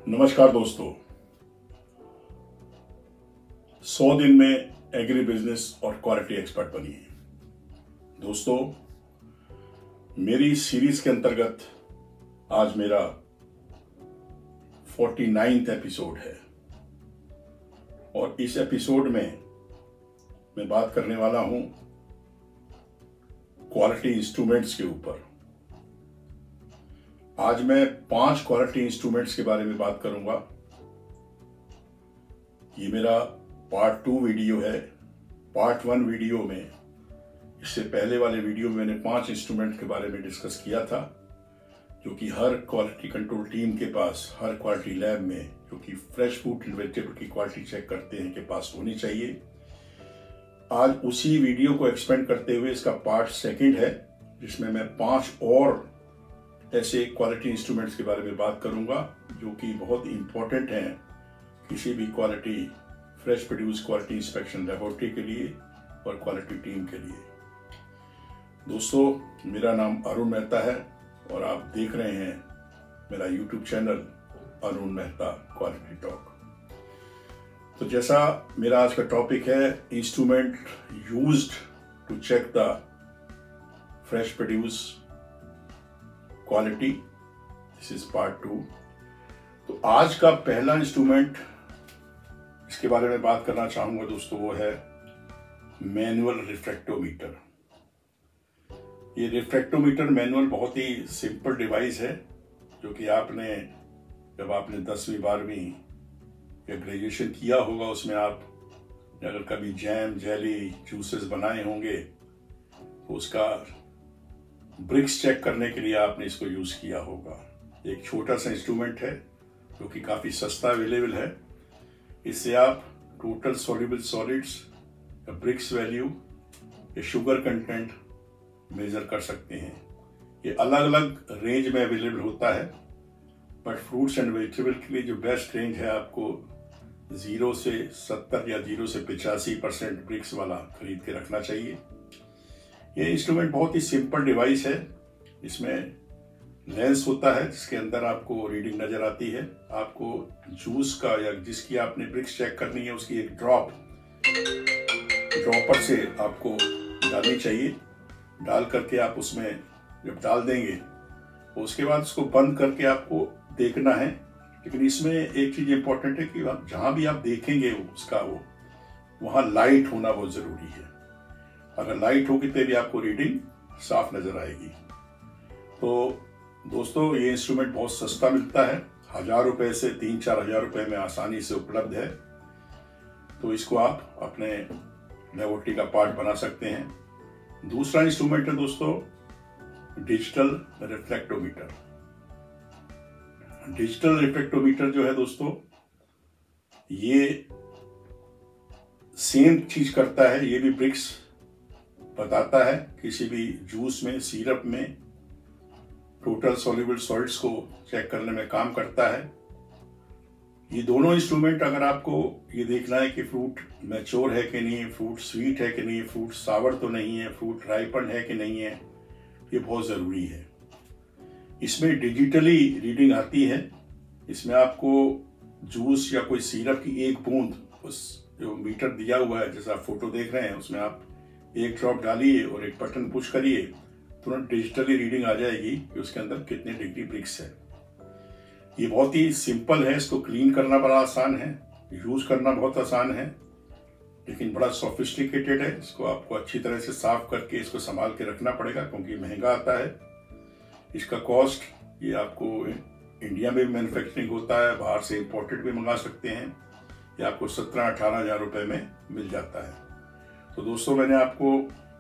नमस्कार दोस्तों, 100 दिन में एग्री बिजनेस और क्वालिटी एक्सपर्ट बनिए। दोस्तों, मेरी सीरीज के अंतर्गत आज मेरा 49वां एपिसोड है और इस एपिसोड में मैं बात करने वाला हूं क्वालिटी इंस्ट्रूमेंट्स के ऊपर। आज मैं 5 क्वालिटी इंस्ट्रूमेंट्स के बारे में बात करूंगा। ये मेरा पार्ट 2 वीडियो है। पार्ट 1 वीडियो में, इससे पहले वाले वीडियो में मैंने 5 इंस्ट्रूमेंट के बारे में डिस्कस किया था, जो कि हर क्वालिटी कंट्रोल टीम के पास, हर क्वालिटी लैब में जो कि फ्रेश फूड एंड वेजिटेबल की क्वालिटी चेक करते हैं, के पास होनी चाहिए। आज उसी वीडियो को एक्सपेंड करते हुए इसका पार्ट 2 है, जिसमें मैं 5 और ऐसे क्वालिटी इंस्ट्रूमेंट्स के बारे में बात करूंगा जो कि बहुत इंपॉर्टेंट हैं किसी भी quality fresh produce quality inspection laboratory के लिए और क्वालिटी टीम के लिए। दोस्तों, मेरा नाम अरुण मेहता है और आप देख रहे हैं मेरा YouTube channel Arun Mehta quality talk. तो जैसा मेरा आज का टॉपिक है, instrument used to check the fresh produce quality, this is part 2। तो आज का पहला इंस्ट्रूमेंट इसके बारे में बात करना चाहूंगा दोस्तों, वो है मैनुअल रिफ्रैक्टोमीटर। ये रिफ्रैक्टोमीटर मैनुअल बहुत ही सिंपल डिवाइस है, जो कि आपने जब आपने 10वीं 12वीं या ग्रेजुएशन किया होगा, उसमें आप अगर कभी जैम, जेली, जूसेस बनाए होंगे तो उसका ब्रिक्स चेक करने के लिए आपने इसको यूज किया होगा। एक छोटा सा इंस्ट्रूमेंट है जो कि काफी सस्ता अवेलेबल है। इससे आप total soluble solids, brix value या शुगर कंटेंट मेजर कर सकते हैं। ये अलग अलग रेंज में अवेलेबल होता है, बट फ्रूट्स एंड वेजिटेबल के लिए जो बेस्ट रेंज है, आपको 0 से 70 या 0 से 85% ब्रिक्स वाला खरीद के रखना चाहिए। ये इंस्ट्रूमेंट बहुत ही सिंपल डिवाइस है। इसमें लेंस होता है जिसके अंदर आपको रीडिंग नजर आती है। आपको जूस का या जिसकी आपने ब्रिक्स चेक करनी है, उसकी एक ड्रॉपर से आपको डालनी चाहिए। डाल करके आप उसमें जब डाल देंगे तो उसके बाद उसको बंद करके आपको देखना है। लेकिन इसमें एक चीज इंपॉर्टेंट है कि आप जहां भी आप देखेंगे उसका वहां लाइट होना बहुत जरूरी है। अगर लाइट होगी तभी आपको रीडिंग साफ नजर आएगी। तो दोस्तों, ये इंस्ट्रूमेंट बहुत सस्ता मिलता है, 1000 रुपए से 3-4 हजार रुपए में आसानी से उपलब्ध है। तो इसको आप अपने लेबोरेटरी का पार्ट बना सकते हैं। दूसरा इंस्ट्रूमेंट है दोस्तों, डिजिटल रिफ्रैक्टोमीटर। डिजिटल रिफ्रैक्टोमीटर जो है दोस्तों, ये सेम चीज करता है। ये भी ब्रिक्स बताता है, किसी भी जूस में, सिरप में टोटल सॉल्युबल सॉल्ट्स को चेक करने में काम करता है। ये दोनों इंस्ट्रूमेंट, अगर आपको ये देखना है कि फ्रूट मैच्योर है कि नहीं, फ्रूट स्वीट है कि नहीं, फ्रूट सावर तो नहीं है, फ्रूट राइपन है कि नहीं है, ये बहुत जरूरी है। इसमें डिजिटली रीडिंग आती है। इसमें आपको जूस या कोई सिरप की एक बूंद, उस जो मीटर दिया हुआ है, जैसा आप फोटो देख रहे हैं, उसमें आप एक ड्रॉप डालिए और एक बटन पुश करिए, तुरंत डिजिटली रीडिंग आ जाएगी कि उसके अंदर कितने डिग्री ब्रिक्स है। ये बहुत ही सिंपल है। इसको क्लीन करना बड़ा आसान है, यूज करना बहुत आसान है, लेकिन बड़ा सोफिस्टिकेटेड है। इसको आपको अच्छी तरह से साफ करके इसको संभाल के रखना पड़ेगा, क्योंकि महंगा आता है। इसका कॉस्ट, ये आपको इंडिया में भी मैन्युफैक्चरिंग होता है, बाहर से इंपोर्टेड भी मंगा सकते हैं। ये आपको 17-18 हजार रुपए में मिल जाता है। तो दोस्तों, मैंने आपको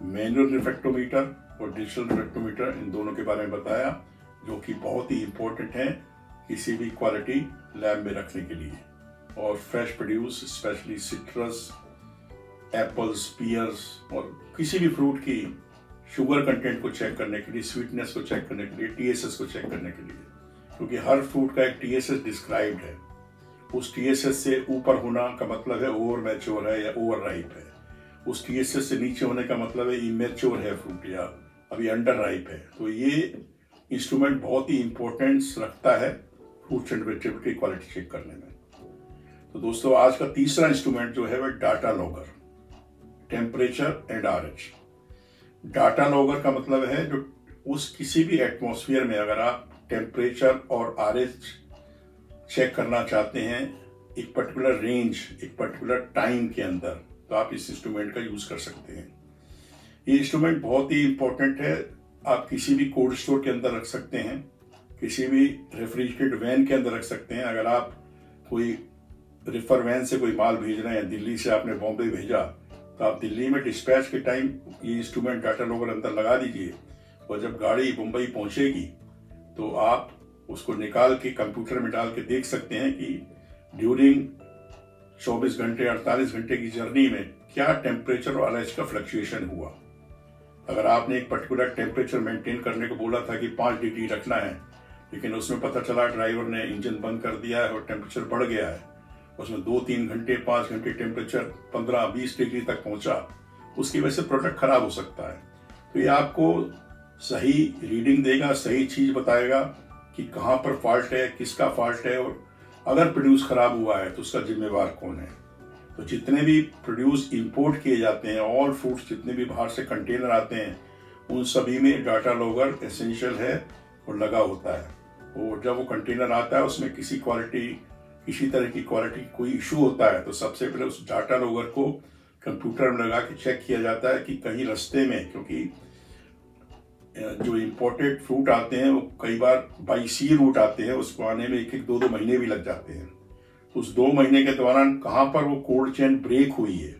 मैनुअल रिफ्रैक्टोमीटर और डिजिटल रिफ्रैक्टोमीटर, इन दोनों के बारे में बताया, जो कि बहुत ही इंपॉर्टेंट है किसी भी क्वालिटी लैब में रखने के लिए। और fresh produce, specially citrus, apples, pears और किसी भी फ्रूट की शुगर कंटेंट को चेक करने के लिए, स्वीटनेस को चेक करने के लिए, टीएसएस को चेक करने के लिए, क्योंकि हर फ्रूट का एक टीएसएस डिस्क्राइब्ड है। उस टीएसएस से ऊपर होना का मतलब है ओवर मैच्योर है या ओवर राइप है। उस टीएसएस से नीचे होने का मतलब है इमेच्योर है फ्रूट या अभी अंडर राइप है। तो ये इंस्ट्रूमेंट बहुत ही इंपॉर्टेंस रखता है फ्रूट्स एंड वेजिटेबल की क्वालिटी चेक करने में। तो दोस्तों आज का तीसरा इंस्ट्रूमेंट जो है वह data logger, temperature and RH। Data logger का मतलब है जो उस किसी भी एटमॉस्फेयर में अगर आप टेम्परेचर और RH चेक करना चाहते हैं एक पर्टिकुलर रेंज, एक पर्टिकुलर टाइम के अंदर, तो आप इस इंस्ट्रूमेंट का यूज कर सकते हैं। ये इंस्ट्रूमेंट बहुत ही इंपॉर्टेंट है। आप किसी भी कोल्ड स्टोर के अंदर रख सकते हैं, किसी भी रेफ्रिजरेटेड वैन के अंदर रख सकते हैं। अगर आप कोई रिफर वैन से कोई माल भेज रहे हैं, दिल्ली से आपने बॉम्बे भेजा, तो आप दिल्ली में डिस्पैच के टाइम ये इंस्ट्रूमेंट डाटा लॉगर अंदर लगा दीजिए, और जब गाड़ी मुंबई पहुंचेगी तो आप उसको निकाल के कंप्यूटर में डाल के देख सकते हैं कि ड्यूरिंग 24 घंटे 48 घंटे की जर्नी में क्या टेम्परेचर और RH का फ्लक्चुएशन हुआ। अगर आपने एक पर्टिकुलर टेम्परेचर मेंटेन करने को बोला था कि 5 डिग्री रखना है, लेकिन उसमें पता चला ड्राइवर ने इंजन बंद कर दिया है और टेम्परेचर बढ़ गया है, उसमें 2-3 घंटे 5 घंटे टेम्परेचर 15-20 डिग्री तक पहुंचा, उसकी वजह से प्रोडक्ट खराब हो सकता है। तो ये आपको सही रीडिंग देगा, सही चीज बताएगा कि कहाँ पर फॉल्ट है, किसका फॉल्ट है, और अगर प्रोड्यूस खराब हुआ है तो उसका जिम्मेवार कौन है। तो जितने भी प्रोड्यूस इंपोर्ट किए जाते हैं, ऑल फूड्स जितने भी बाहर से कंटेनर आते हैं, उन सभी में डाटा लॉगर एसेंशियल है और लगा होता है। और जब वो कंटेनर आता है उसमें किसी तरह की क्वालिटी कोई इशू होता है, तो सबसे पहले उस डाटा लॉगर को कंप्यूटर में लगा के चेक किया जाता है कि कहीं रास्ते में, क्योंकि जो इम्पोर्टेड फ्रूट आते हैं वो कई बार बाई सी रूट आते हैं, उसको आने में 1-2 महीने भी लग जाते हैं। उस 2 महीने के दौरान कहाँ पर वो कोल्ड चेन ब्रेक हुई है,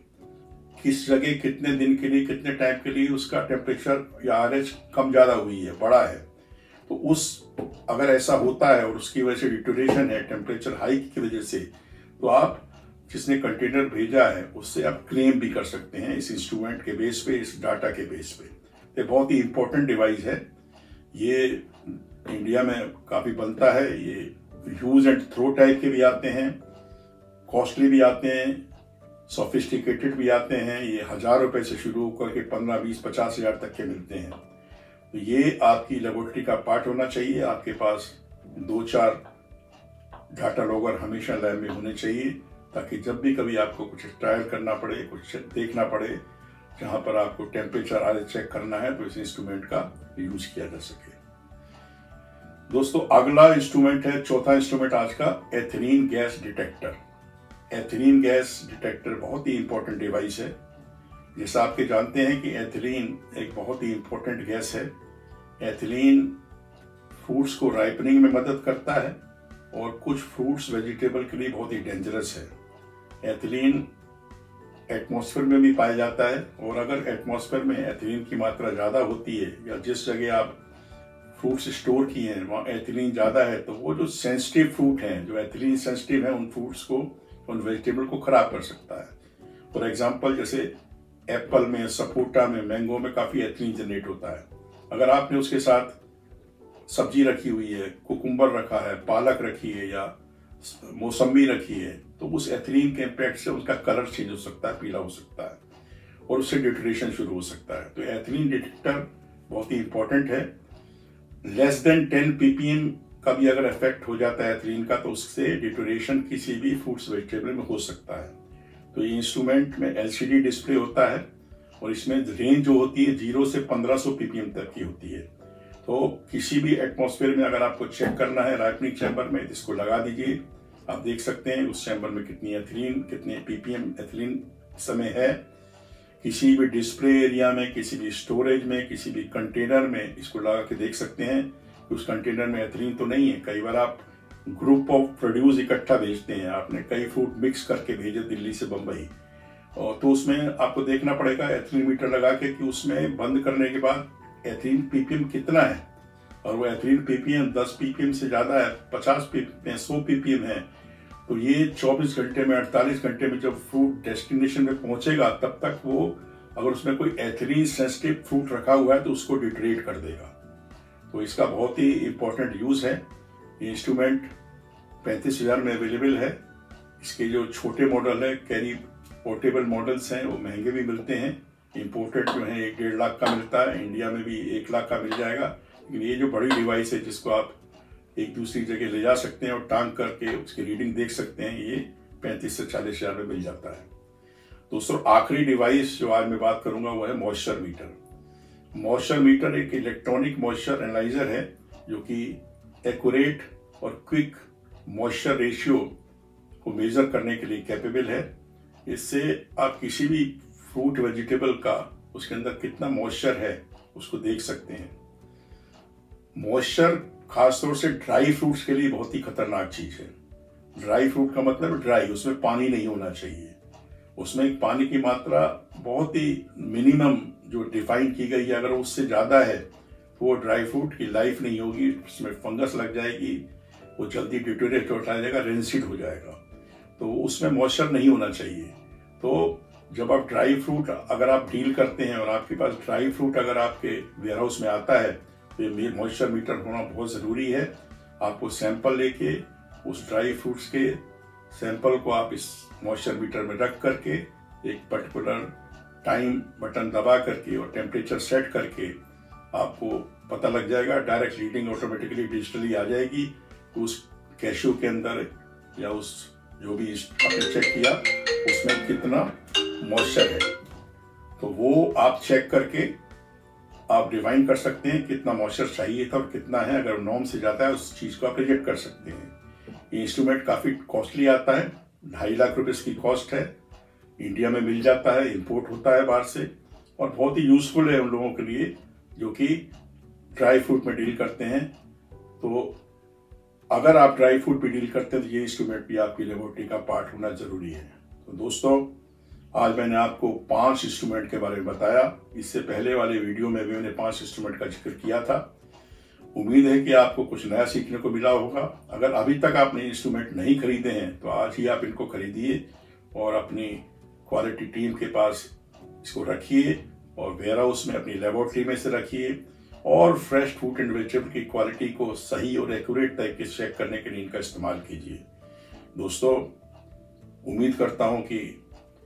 किस जगह कितने दिन के लिए, कितने टाइम के लिए उसका टेम्परेचर या RH कम ज्यादा हुई है, बड़ा है, तो अगर ऐसा होता है और उसकी वजह से डिटोरेशन है टेम्परेचर हाइक की वजह से, तो आप जिसने कंटेनर भेजा है उससे आप क्लेम भी कर सकते हैं इस इंस्ट्रूमेंट के बेस पे, इस डाटा के बेस पे। ये बहुत ही इंपॉर्टेंट डिवाइस है। ये इंडिया में काफी बनता है। ये यूज एंड थ्रो टाइप के भी आते हैं, कॉस्टली भी आते हैं, सोफिस्टिकेटेड भी आते हैं। ये 1000 रुपए से शुरू होकर के 15, 20, 50 हजार तक के मिलते हैं। तो ये आपकी लेबोरेटरी का पार्ट होना चाहिए। आपके पास 2-4 डाटा लॉगर हमेशा लैब में होने चाहिए, ताकि जब भी कभी आपको कुछ ट्रायल करना पड़े, कुछ देखना पड़े, जहां पर आपको टेम्परेचर RH चेक करना है, तो इस इंस्ट्रूमेंट का यूज किया जा सके। दोस्तों अगला इंस्ट्रूमेंट है, चौथा इंस्ट्रूमेंट आज का, ethylene gas detector. Ethylene gas detector बहुत ही इंपॉर्टेंट डिवाइस है। जैसा आपके जानते हैं कि एथिलीन एक बहुत ही इंपॉर्टेंट गैस है। एथिलीन फ्रूट्स को राइपनिंग में मदद करता है और कुछ फ्रूट्स वेजिटेबल के लिए बहुत ही डेंजरस है। एथिलीन एटमॉस्फेयर में भी पाया जाता है, और अगर एटमॉस्फेयर में एथिलीन की मात्रा ज्यादा होती है या जिस जगह आप फ्रूट्स स्टोर किए हैं वहाँ एथिलीन ज्यादा है, तो वो जो सेंसिटिव फ्रूट हैं, जो एथिलीन सेंसिटिव है, उन फ्रूट्स को, उन वेजिटेबल को खराब कर सकता है। फॉर एग्जाम्पल जैसे एप्पल में, सपोटा में, मैंगो में काफी एथिलीन जनरेट होता है। अगर आपने उसके साथ सब्जी रखी हुई है, कुकुम्बर रखा है, पालक रखी है या मौसमी रखी है, तो उस एथिलीन के इम्पैक्ट से उसका कलर चेंज हो सकता है, पीला हो सकता है, और उससे डिटोरेशन शुरू हो सकता है। तो एथिलीन डिटेक्टर बहुत ही इंपॉर्टेंट है। लेस देन 10 ppm का भी अगर इफेक्ट हो जाता है एथिलीन का, तो उससे डिटोरेशन किसी भी फ्रूट्स वेजिटेबल में हो सकता है। तो ये इंस्ट्रूमेंट में LCD डिस्प्ले होता है, और इसमें रेंज जो होती है 0 से 1500 ppm तक की होती है। तो किसी भी एटमॉस्फेयर में अगर आपको चेक करना है राइपनिंग चैम्बर में, इसको लगा दीजिए। आप देख सकते हैं उस चैम्बर में कितनी एथिलीन, कितने ppm एथिलीन समय है। किसी भी डिस्प्ले एरिया में, किसी भी स्टोरेज में, किसी भी कंटेनर में इसको लगा के देख सकते हैं कि उस कंटेनर में एथिलीन तो नहीं है। कई बार आप ग्रुप ऑफ प्रोड्यूस इकट्ठा भेजते हैं, आपने कई फ्रूट मिक्स करके भेजे दिल्ली से बम्बई, और तो उसमें आपको देखना पड़ेगा एथिलीन मीटर लगा के कि उसमें बंद करने के बाद एथिलीन ppm कितना है। और वो एथिलीन ppm 10 ppm से ज्यादा है, 50 ppm, 100 ppm है, तो ये 24 घंटे में, 48 घंटे में जब फ्रूट डेस्टिनेशन में पहुंचेगा, तब तक वो अगर उसमें कोई एथिलीन सेंसिटिव फ्रूट रखा हुआ है तो उसको डिटोरेट कर देगा। तो इसका बहुत ही इंपॉर्टेंट यूज है। ये इंस्ट्रूमेंट 35,000 में अवेलेबल है। इसके जो छोटे मॉडल है, कैरी पोर्टेबल मॉडल्स हैं, वो महंगे भी मिलते हैं। इंपोर्टेड जो है 1-1.5 लाख का मिलता है, इंडिया में भी 1 लाख का मिल जाएगा। लेकिन ये जो बड़ी डिवाइस है जिसको आप एक दूसरी जगह ले जा सकते हैं और टांग करके उसकी रीडिंग देख सकते हैं। ये 35 से 40 हज़ार में मिल जाता है। दोस्तों, आखिरी डिवाइस जो आज मैं बात करूंगा वो है मॉइस्चर मीटर। मॉइस्चर मीटर एक इलेक्ट्रॉनिक मॉइस्चर एनालाइजर है जो कि एक्यूरेट और क्विक मॉइस्चर रेशियो को मेजर करने के लिए कैपेबल है। इससे आप किसी भी फ्रूट वेजिटेबल का उसके अंदर कितना मॉइस्चर है उसको देख सकते हैं। मॉइस्चर खासतौर से ड्राई फ्रूट्स के लिए बहुत ही खतरनाक चीज है। ड्राई फ्रूट का मतलब ड्राई, उसमें पानी नहीं होना चाहिए। उसमें पानी की मात्रा बहुत ही मिनिमम जो डिफाइन की गई है, अगर उससे ज्यादा है तो वो ड्राई फ्रूट की लाइफ नहीं होगी, उसमें फंगस लग जाएगी, वो जल्दी डिटोरेट हो जाएगा, रेंसिड हो जाएगा। तो उसमें मॉइस्चर नहीं होना चाहिए। तो जब आप ड्राई फ्रूट अगर आप डील करते हैं और आपके पास ड्राई फ्रूट अगर आपके वेयर हाउस में आता है तो ये मॉइस्चर मीटर होना बहुत ज़रूरी है। आपको सैंपल लेके उस ड्राई फ्रूट्स के सैंपल को आप इस मॉइस्चर मीटर में रख करके एक पर्टिकुलर टाइम बटन दबा करके और टेम्परेचर सेट करके आपको पता लग जाएगा। डायरेक्ट रीडिंग ऑटोमेटिकली डिजिटली आ जाएगी तो उस कैशू के अंदर या उस जो भी आपने चेक किया उसमें कितना मॉइस्चर है, तो वो आप चेक करके आप डिफाइन कर सकते हैं कितना मॉइस्चर चाहिए था और कितना है। अगर नॉर्म से जाता है उस चीज को आप रिजेक्ट कर सकते हैं। ये इंस्ट्रूमेंट काफी कॉस्टली आता है, 2.5 लाख रुपए इसकी कॉस्ट है। इंडिया में मिल जाता है, इंपोर्ट होता है बाहर से, और बहुत ही यूजफुल है उन लोगों के लिए जो कि ड्राई फ्रूट में डील करते हैं। तो अगर आप ड्राई फ्रूट भी डील करते हैं तो ये इंस्ट्रूमेंट भी आपकी लेबोरेटरी का पार्ट होना जरूरी है। तो दोस्तों, आज मैंने आपको 5 इंस्ट्रूमेंट के बारे में बताया। इससे पहले वाले वीडियो में भी मैंने 5 इंस्ट्रूमेंट का जिक्र किया था। उम्मीद है कि आपको कुछ नया सीखने को मिला होगा। अगर अभी तक आपने इंस्ट्रूमेंट नहीं खरीदे हैं तो आज ही आप इनको खरीदिए और अपनी क्वालिटी टीम के पास इसको रखिए और वेयर हाउस में अपनी लेबोरेटरी में से रखिए और फ्रेश फ्रूट एंड वेजिटेबल की क्वालिटी को सही और एक्यूरेट तरीके से चेक करने के लिए इनका इस्तेमाल कीजिए। दोस्तों, उम्मीद करता हूं कि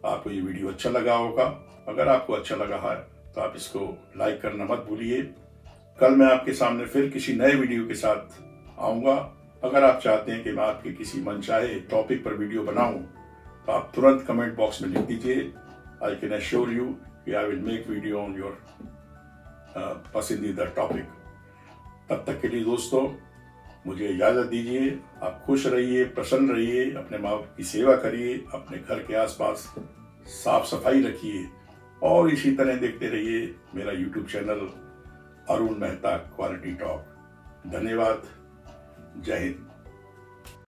आपको ये वीडियो अच्छा लगा होगा। अगर आपको अच्छा लगा है तो आप इसको लाइक करना मत भूलिए। कल मैं आपके सामने फिर किसी नए वीडियो के साथ आऊंगा। अगर आप चाहते हैं कि मैं आपके किसी मनचाहे टॉपिक पर वीडियो बनाऊं तो आप तुरंत कमेंट बॉक्स में लिख दीजिए। आई कैन एश्योर यू कि I will make video on your पसंदीदा टॉपिक। तब तक के लिए दोस्तों, मुझे इजाजत दीजिए। आप खुश रहिए, प्रसन्न रहिए, अपने माँ बाप की सेवा करिए, अपने घर के आसपास साफ सफाई रखिए और इसी तरह देखते रहिए मेरा YouTube channel Arun Mehta quality talk. धन्यवाद। जय हिंद।